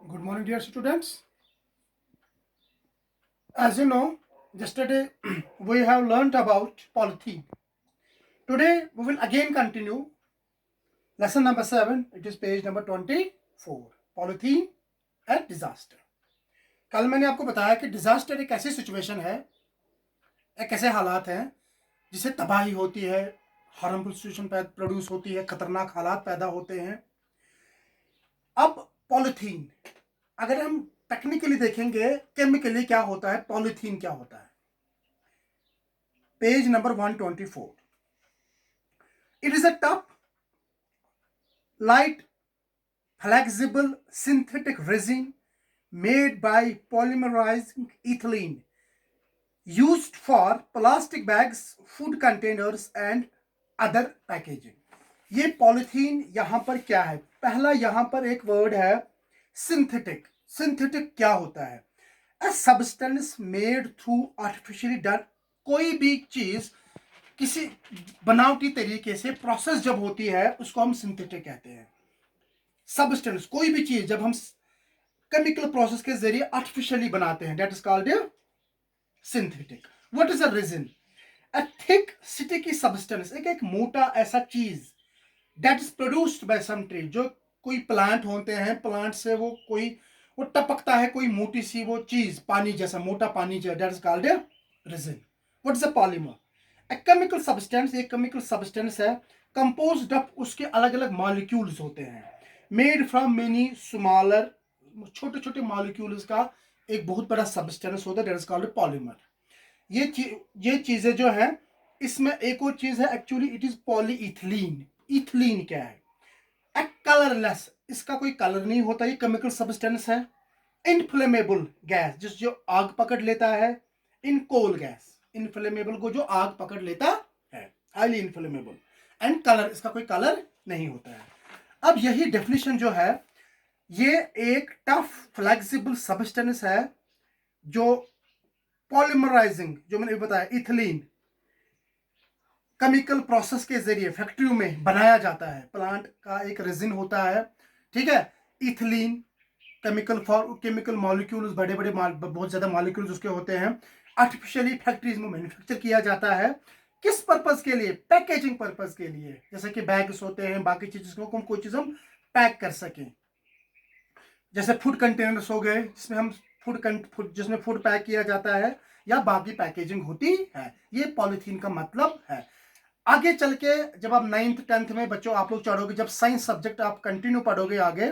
Good morning, dear students. As you know, yesterday we have learnt about polythene. Today we will again continue lesson number 7. It is page number 24. Polythene and disaster. कल मैंने आपको बताया कि disaster एक ऐसी situation है, एक ऐसे हालात हैं जिससे तबाही होती है, हार्मफुल सिचुएशन प्रोड्यूस होती है, खतरनाक हालात पैदा होते हैं। अब पॉलिथीन, अगर हम टेक्निकली देखेंगे केमिकली क्या होता है, पॉलिथीन क्या होता है। Page number 124. It is a tough, light, flexible synthetic resin made by polymerizing ethylene, used for plastic bags, food containers and other packaging. ये पॉलिथीन यहां पर क्या है? पहला यहां पर एक वर्ड है सिंथेटिक. सिंथेटिक क्या होता है? A substance made through artificially done. कोई भी चीज किसी बनावटी तरीके से प्रोसेस जब होती है उसको हम सिंथेटिक कहते हैं. सबस्टेंस, कोई भी चीज जब हम केमिकल प्रोसेस के जरिए आर्टिफिशियली बनाते हैं, that is called synthetic. What is a resin? A thick sticky substance, एक मोटा ऐसा चीज that is produced by some tree. जो कोई प्लांट होते हैं, प्लांट से वो टपकता है, कोई मोटी सी वो चीज, पानी जैसा, मोटा पानी जैसा, that is called resin. What is a polymer? A chemical substance, एक chemical substance है, composed of, उसके अलग अलग molecules होते हैं, made from many smaller, छोटे छोटे molecules का एक बहुत बड़ा substance होता है, that is called polymer. ये चीजें जो हैं, इसमें एक और चीज है, actually it is polyethylene. ethylene क्या है? A colorless, इसका कोई कलर नहीं होता, ये chemical substance है. Inflammable gas, जो आग पकड़ लेता है. In coal gas, इनफ्लेमेबल को जो आग पकड़ लेता है, हाईली इनफ्लेमेबल. एंड कलर, इसका कोई कलर नहीं होता है. अब यही डेफिनेशन जो है, ये एक टफ फ्लेक्सिबल सब्सटेंस है जो पॉलीमराइजिंग, जो मैंने बताया, इथिलीन केमिकल प्रोसेस के जरिए फैक्ट्रियों में बनाया जाता है. प्लांट का एक रेजिन होता है, ठीक है. इथिलीन केमिकल मॉलिक्यूल्स, बड़े बड़े बहुत ज्यादा मॉलिक्यूल्स उसके होते हैं. आर्टिफिशियली फैक्ट्रीज में मैन्युफैक्चर किया जाता है. किस पर्पस के लिए? पैकेजिंग पर्पस के लिए. जैसे कि बैग्स होते हैं, बाकी चीजों को कोई चीज हम पैक कर सकें. जैसे फूड कंटेनर्स हो गए, जिसमें हम जिसमें फूड पैक किया जाता है, या बाकी पैकेजिंग होती है. ये पॉलिथीन का मतलब है. आगे चल के जब आप 9th 10th में बच्चों आप लोग चढ़ोगे, जब साइंस सब्जेक्ट आप कंटिन्यू पढ़ोगे आगे,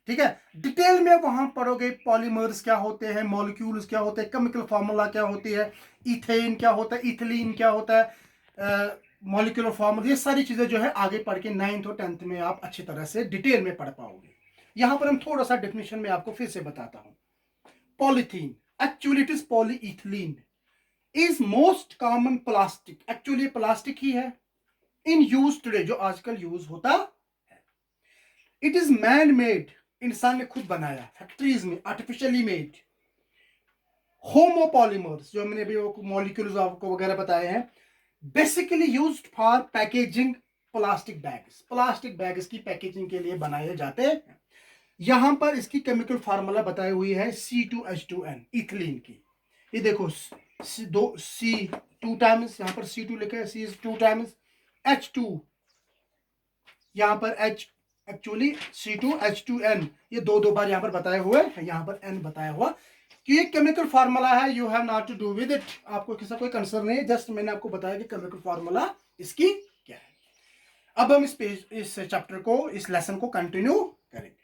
ठीक है, डिटेल में वहां पढ़ोगे पॉलीमर्स क्या होते हैं, मॉलिक्यूल्स क्या होते हैं, केमिकल फार्मूला क्या होती है, इथेन क्या होता है, इथिलीन क्या होता है, मॉलिक्यूलर फार्मूला, ये सारी चीजें जो है आगे पढ़ के 9th और 10th में आप अच्छी तरह से डिटेल में पढ़ पाओगे. यहां पर हम थोड़ा सा डेफिनेशन में आपको फिर से बताता हूं. Polythene, actually it is polyethylene, is most common plastic. Actually plastic ही है इन यूज टुडे, जो आजकल यूज होता है. इट इज मैन मेड, इंसान ने खुद बनाया, फैक्ट्रीज में आर्टिफिशियली मेड. होमोपॉलीमर्स, जो मैंने अभी मॉलिक्यूल्स आपको वगैरह बताए हैं, basically used for packaging plastic bags. Plastic bags की पैकेजिंग के लिए बनाए जाते हैं. यहां पर इसकी केमिकल फार्मूला बताई हुई है C2H2N, इथिलीन की. ये देखो, C2 टाइम्स, यहां पर C2 लिखा है, C2 टाइम्स H2, यहां पर H, एक्चुअली C2H2N, ये दो बार यहां पर बताए हुए है, यहां पर N बताया हुआ कि ये केमिकल फार्मूला है. You have not to do with it, आपको किसी कोई कंसर्न नहीं है, जस्ट मैंने आपको बताया कि केमिकल फार्मूला इसकी क्या है. अब हम इस चैप्टर को, इस लेसन को कंटिन्यू करेंगे.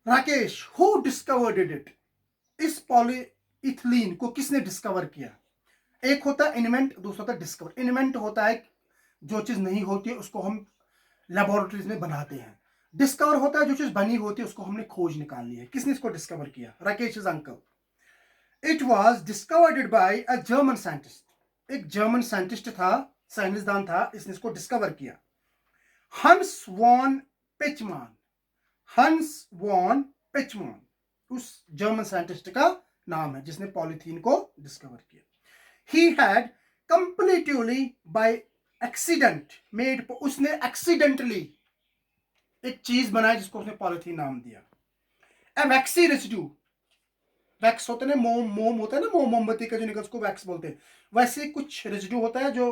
Rakesh, who discovered it? इस पॉलीइथिलीन को किसने डिस्कवर किया? एक होता है इन्वेंट, दूसरा होता है डिस्कवर. इन्वेंट होता है जो चीज नहीं होती है उसको हम लेबोरेटरीज में बनाते हैं. डिस्कवर होता है जो चीज बनी होती है उसको हमने खोज निकाली है. किसने इसको डिस्कवर किया? Rakesh uncle. It was discovered by a German scientist. एक जर्मन साइंटिस्ट था, साइंसदान था, इसने इसको डिस्कवर किया. हंस वॉन पिचमान. हंस वॉन पिचमान उस जर्मन साइंटिस्ट का नाम है जिसने पॉलीथीन को डिस्कवर किया. He had completely by accident made, उसने एक्सीडेंटली एक चीज बनाई जिसको उसने पॉलिथीन नाम दिया। ए वैक्सी रेसिड्यू, वैक्स होता है ना, मोम होता है ना, मोमबत्ती का जो निकल, उसको वैक्स बोलते हैं। वैसे कुछ रेसिड्यू होता है जो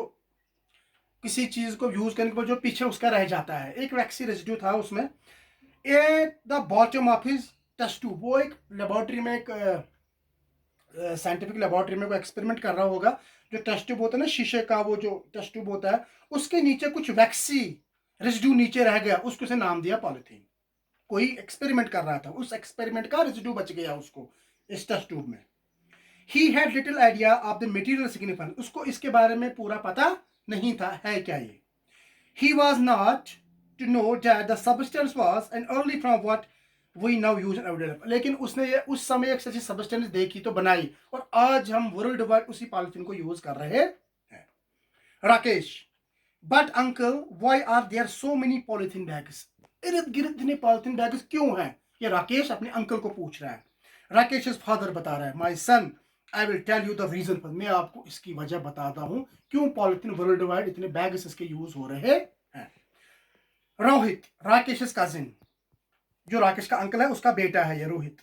किसी चीज को यूज करने के बाद जो पीछे उसका रह जाता है, एक वैक्सी रेसिड्यू था उसमें। At the bottom of his test tube, वो एक लेबोरेटरी में, एक साइंटिफिक लेबोरेटरी में कोई एक्सपेरिमेंट कर रहा होगा। जो टेस्ट ट्यूब होता है ना शीशे का, वो जो टेस्ट ट्यूब होता है, उसके नीचे कुछ वैक्सी रेसिड्यू नीचे रह गया, उसको से नाम दिया पॉलिथीन। कोई एक्सपेरिमेंट कर रहा था, उस एक्सपेरिमेंट का रेसिड्यू बच गया उसको इस टेस्ट ट्यूब में। He had little idea of the material significance, उसको इसके बारे में पूरा पता नहीं था है क्या ये। He was not to know that the substance was an early from what we now use in everyday life, लेकिन उसने ये उस समय एक ऐसी सब्सटेंस देखी तो बनाई, और आज हम वर्ल्ड वाइड उसी पॉलिथीन को यूज कर रहे हैं। Rakesh, but uncle why are there so many polythene bags, इर्द गिर्द इतने पॉलिथीन बैग्स क्यों हैं? ये राकेश अपने अंकल को पूछ रहा है। राकेश फादर बता रहा है, my son I will tell you the reason for, मैं आपको इसकी वजह बताता हूं क्यों पॉलिथीन वर्ल्ड वाइड इतने बैग्स इसके यूज हो रहे हैं। रोहित, राकेश कजिन, जो राकेश का अंकल है उसका बेटा है ये Rohit.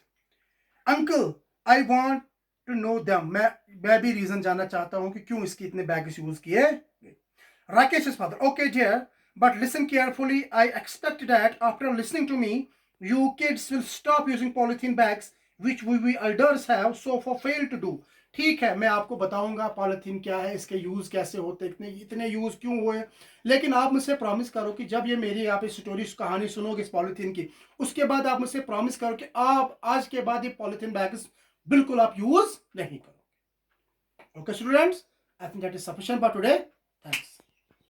Uncle I want to know them, मैं भी रीजन जानना चाहता हूं कि क्यों इसके इतने बैग्स यूज किए। Rakesh's father, okay dear, but listen carefully. I expect that after listening to me, you kids will stop using polythene bags, which we elders have so far failed to do. ठीक है, मैं आपको बताऊंगा polythene क्या है, इसके use कैसे होते, इतने इतने यूज क्यों हुए, लेकिन आप मुझसे प्रॉमिस करो कि जब ये मेरी आप इस स्टोरी कहानी सुनोगे इस पॉलिथीन की, उसके बाद आप मुझसे प्रॉमिस करो कि आप आज के बाद ये पॉलिथीन बैग्स बिल्कुल आप यूज नहीं करोगे। Okay students, I think that is sufficient for today. Thanks.